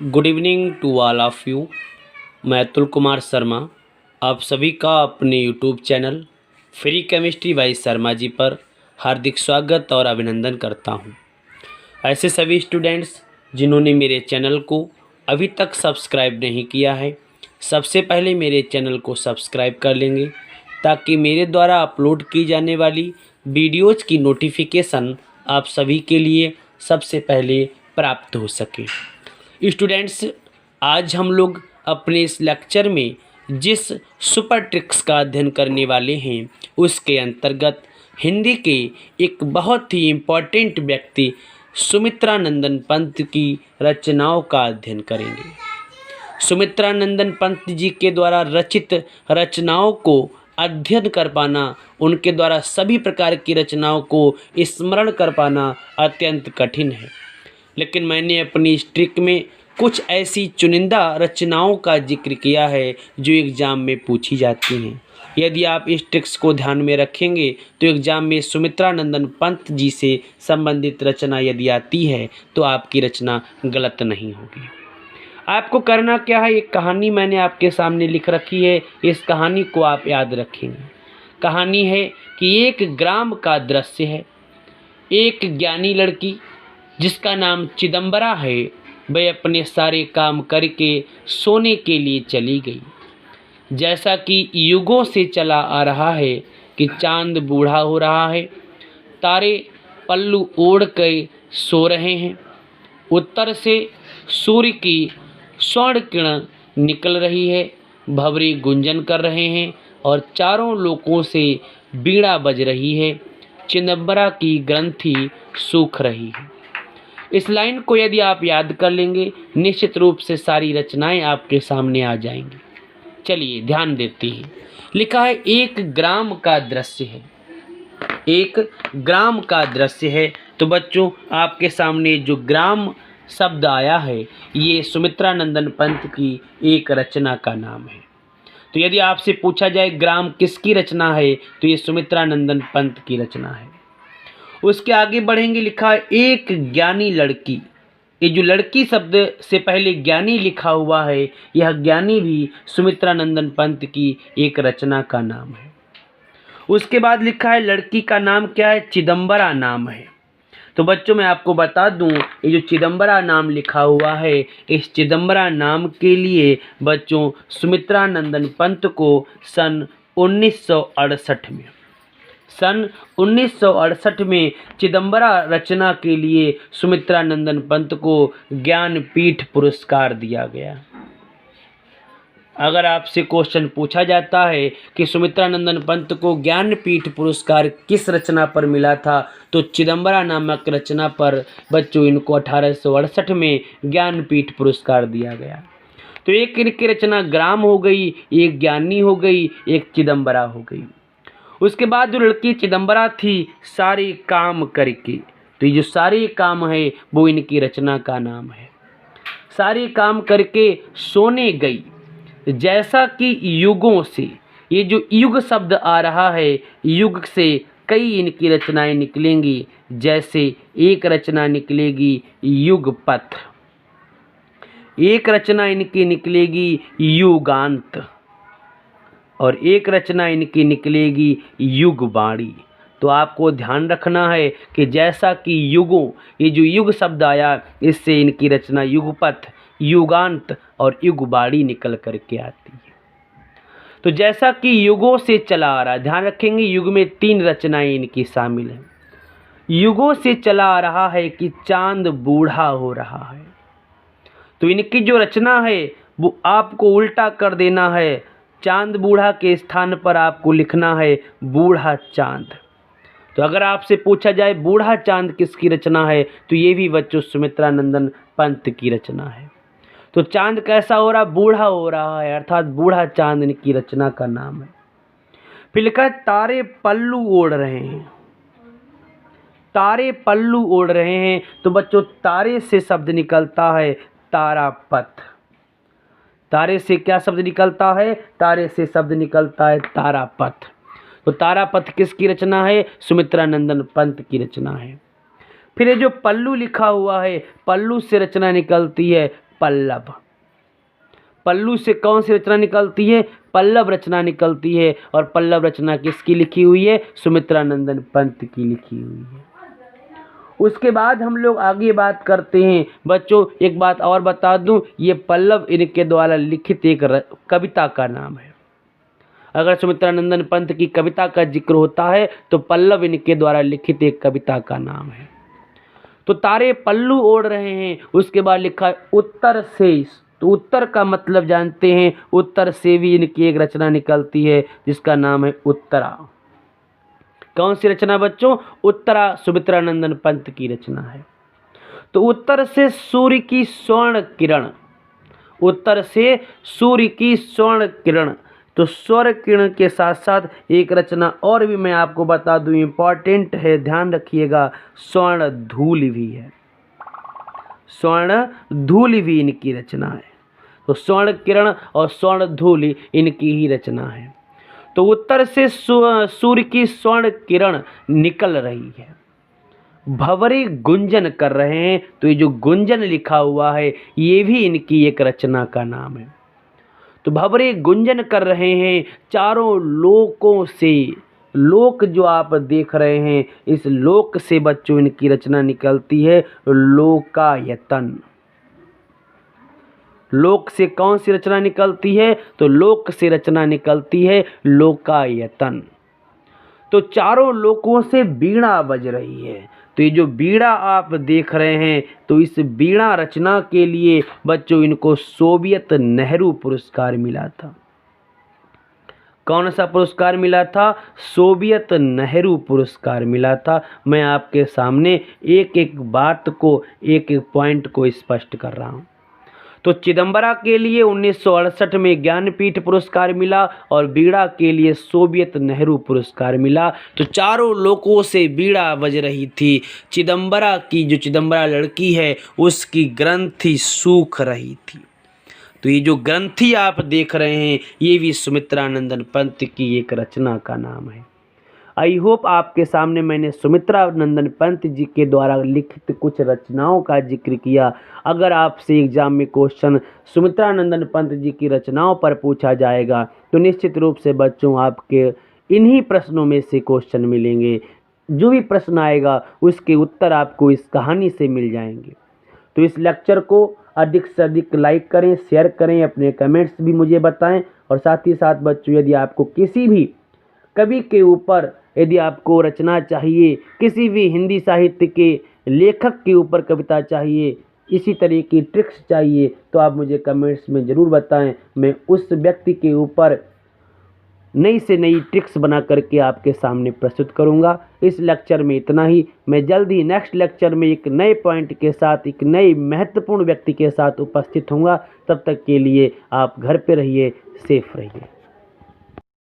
Good evening to all of you. मैं अतुल कुमार शर्मा आप सभी का अपने YouTube channel free chemistry by Sharma ji पर हार्दिक स्वागत और अभिनंदन करता हूं। ऐसे सभी स्टूडेंट्स जिन्होंने मेरे चैनल को अभी तक सब्सक्राइब नहीं किया है, सबसे पहले मेरे चैनल को सब्सक्राइब कर लेंगे ताकि मेरे द्वारा अपलोड की जाने वाली वीडियोज़ की नोटिफिकेशन आप सभी के लिए सबसे पहले प्राप्त हो सके। स्टूडेंट्स, आज हम लोग अपने इस लेक्चर में जिस सुपर ट्रिक्स का अध्ययन करने वाले हैं उसके अंतर्गत हिंदी के एक बहुत ही इम्पोर्टेंट व्यक्ति सुमित्रा नंदन पंत की रचनाओं का अध्ययन करेंगे। सुमित्रा नंदन पंत जी के द्वारा रचित रचनाओं को अध्ययन कर पाना, उनके द्वारा सभी प्रकार की रचनाओं को स्मरण कर पाना अत्यंत कठिन है, लेकिन मैंने अपनी इस ट्रिक में कुछ ऐसी चुनिंदा रचनाओं का जिक्र किया है जो एग्ज़ाम में पूछी जाती हैं। यदि आप इस ट्रिक्स को ध्यान में रखेंगे तो एग्ज़ाम में सुमित्रा नंदन पंत जी से संबंधित रचना यदि आती है तो आपकी रचना गलत नहीं होगी। आपको करना क्या है, एक कहानी मैंने आपके सामने लिख रखी है, इस कहानी को आप याद रखेंगे। कहानी है कि एक ग्राम का दृश्य है। एक ज्ञानी लड़की जिसका नाम चिदंबरा है, वह अपने सारे काम करके सोने के लिए चली गई। जैसा कि युगों से चला आ रहा है कि चांद बूढ़ा हो रहा है, तारे पल्लू ओढ़ के सो रहे हैं, उत्तर से सूर्य की स्वर्ण किरण निकल रही है, भंवरे गुंजन कर रहे हैं और चारों लोकों से बीड़ा बज रही है, चिदंबरा की ग्रंथि सूख रही है। इस लाइन को यदि आप याद कर लेंगे निश्चित रूप से सारी रचनाएं आपके सामने आ जाएंगी। चलिए ध्यान देते हैं। लिखा है एक ग्राम का दृश्य है। एक ग्राम का दृश्य है। तो बच्चों, आपके सामने जो ग्राम शब्द आया है ये सुमित्रा नंदन पंत की एक रचना का नाम है। तो यदि आपसे पूछा जाए ग्राम किसकी रचना है तो ये सुमित्रा नंदन पंत की रचना है। उसके आगे बढ़ेंगे। लिखा है एक ज्ञानी लड़की। ये जो लड़की शब्द से पहले ज्ञानी लिखा हुआ है, यह ज्ञानी भी सुमित्रा नंदन पंत की एक रचना का नाम है। उसके बाद लिखा है लड़की का नाम क्या है, चिदंबरा नाम है। तो बच्चों मैं आपको बता दूं, ये जो चिदंबरा नाम लिखा हुआ है, इस चिदंबरा नाम के लिए बच्चों सुमित्रा नंदन पंत को सन 1968 में चिदंबरा रचना के लिए सुमित्रा नंदन पंत को ज्ञानपीठ पुरस्कार दिया गया। अगर आपसे क्वेश्चन पूछा जाता है कि सुमित्रा नंदन पंत को ज्ञानपीठ पुरस्कार किस रचना पर मिला था, तो चिदंबरा नामक रचना पर बच्चों इनको 1868 में ज्ञानपीठ पुरस्कार दिया गया। तो एक इनकी रचना ग्राम हो गई, एक ज्ञानी हो गई, एक चिदंबरा हो गई। उसके बाद जो लड़की चिदंबरा थी सारे काम करके, तो ये जो सारे काम है वो इनकी रचना का नाम है। सारे काम करके सोने गई। जैसा कि युगों से, ये जो युग शब्द आ रहा है, युग से कई इनकी रचनाएं निकलेंगी। जैसे एक रचना निकलेगी युगपथ, एक रचना इनकी निकलेगी युगांत और एक रचना इनकी निकलेगी युगवाणी। तो आपको ध्यान रखना है कि जैसा कि युगों, ये जो युग शब्द आया इससे इनकी रचना युगपथ, युगांत और युगवाणी निकल करके आती है। तो जैसा कि युगों से चला आ रहा है, ध्यान रखेंगे युग में 3 रचनाएं इनकी शामिल हैं। युगों से चला आ रहा है कि चांद बूढ़ा हो रहा है, तो इनकी जो रचना है वो आपको उल्टा कर देना है। चांद बूढ़ा के स्थान पर आपको लिखना है बूढ़ा चांद। तो अगर आपसे पूछा जाए बूढ़ा चांद किसकी रचना है, तो ये भी बच्चों सुमित्रा नंदन पंत की रचना है। तो चांद कैसा हो रहा, बूढ़ा हो रहा है, अर्थात बूढ़ा चांद इनकी रचना का नाम है। फिर लिखा है तारे पल्लू ओढ़ रहे हैं। तारे पल्लू ओढ़ रहे हैं, तो बच्चों तारे से शब्द निकलता है तारापथ। तारे से क्या शब्द निकलता है, तारे से शब्द निकलता है तारापथ। तो तारापथ किसकी रचना है, सुमित्रा नंदन पंत की रचना है। फिर ये जो पल्लू लिखा हुआ है, पल्लू से रचना निकलती है पल्लव। पल्लू से कौन सी रचना निकलती है? पल्लव रचना निकलती है। और पल्लव रचना किसकी लिखी हुई है? सुमित्रानंदन पंत की लिखी हुई है। उसके बाद हम लोग आगे बात करते हैं। बच्चों एक बात और बता दूं, ये पल्लव इनके द्वारा लिखित एक कविता का नाम है। अगर सुमित्रानंदन पंत की कविता का जिक्र होता है तो पल्लव इनके द्वारा लिखित एक कविता का नाम है। तो तारे पल्लू ओढ़ रहे हैं, उसके बाद लिखा है उत्तर से। तो उत्तर का मतलब जानते हैं, उत्तर से भी इनकी एक रचना निकलती है जिसका नाम है उत्तरा। कौन सी रचना बच्चों? उत्तरा सुमित्रानंदन पंत की रचना है। तो उत्तर से सूर्य की स्वर्ण किरण, उत्तर से सूर्य की स्वर्ण किरण। तो स्वर्ण किरण के साथ साथ एक रचना और भी मैं आपको बता दूं, इंपॉर्टेंट है, ध्यान रखिएगा, स्वर्ण धूल भी है। स्वर्ण धूल भी इनकी रचना है। तो स्वर्ण किरण और स्वर्ण धूल इनकी ही रचना है। तो उत्तर से सूर्य की स्वर्ण किरण निकल रही है, भंवरे गुंजन कर रहे हैं। तो ये जो गुंजन लिखा हुआ है ये भी इनकी एक रचना का नाम है। तो भंवरे गुंजन कर रहे हैं चारों लोकों से। लोक जो आप देख रहे हैं, इस लोक से बच्चों इनकी रचना निकलती है लोकायतन। लोक से कौन सी रचना निकलती है? तो लोक से रचना निकलती है लोकायतन। तो चारों लोकों से बीड़ा बज रही है। तो ये जो बीड़ा आप देख रहे हैं, तो इस बीड़ा रचना के लिए बच्चों इनको सोवियत नेहरू पुरस्कार मिला था। कौन सा पुरस्कार मिला था? सोवियत नेहरू पुरस्कार मिला था। मैं आपके सामने एक एक बात को, एक एक पॉइंट को स्पष्ट कर रहा हूँ। तो चिदम्बरा के लिए 1968 में ज्ञानपीठ पुरस्कार मिला और बीड़ा के लिए सोवियत नेहरू पुरस्कार मिला। तो चारों लोकों से बीड़ा बज रही थी। चिदम्बरा की, जो चिदम्बरा लड़की है, उसकी ग्रंथि सूख रही थी। तो ये जो ग्रंथि आप देख रहे हैं ये भी सुमित्रानंदन पंत की एक रचना का नाम है। आई होप आपके सामने मैंने सुमित्रानंदन पंत जी के द्वारा लिखित कुछ रचनाओं का जिक्र किया। अगर आपसे एग्जाम में क्वेश्चन सुमित्रानंदन पंत जी की रचनाओं पर पूछा जाएगा तो निश्चित रूप से बच्चों आपके इन्हीं प्रश्नों में से क्वेश्चन मिलेंगे। जो भी प्रश्न आएगा उसके उत्तर आपको इस कहानी से मिल जाएंगे। तो इस लेक्चर को अधिक से अधिक लाइक करें, शेयर करें, अपने कमेंट्स भी मुझे बताएं। और साथ ही साथ बच्चों यदि आपको किसी भी कवि के ऊपर यदि आपको रचना चाहिए, किसी भी हिंदी साहित्य के लेखक के ऊपर कविता चाहिए, इसी तरह की ट्रिक्स चाहिए, तो आप मुझे कमेंट्स में ज़रूर बताएं। मैं उस व्यक्ति के ऊपर नई से नई ट्रिक्स बना करके आपके सामने प्रस्तुत करूंगा। इस लेक्चर में इतना ही। मैं जल्द ही नेक्स्ट लेक्चर में एक नए पॉइंट के साथ, एक नए महत्वपूर्ण व्यक्ति के साथ उपस्थित होऊंगा। तब तक के लिए आप घर पे रहिए, सेफ रहिए।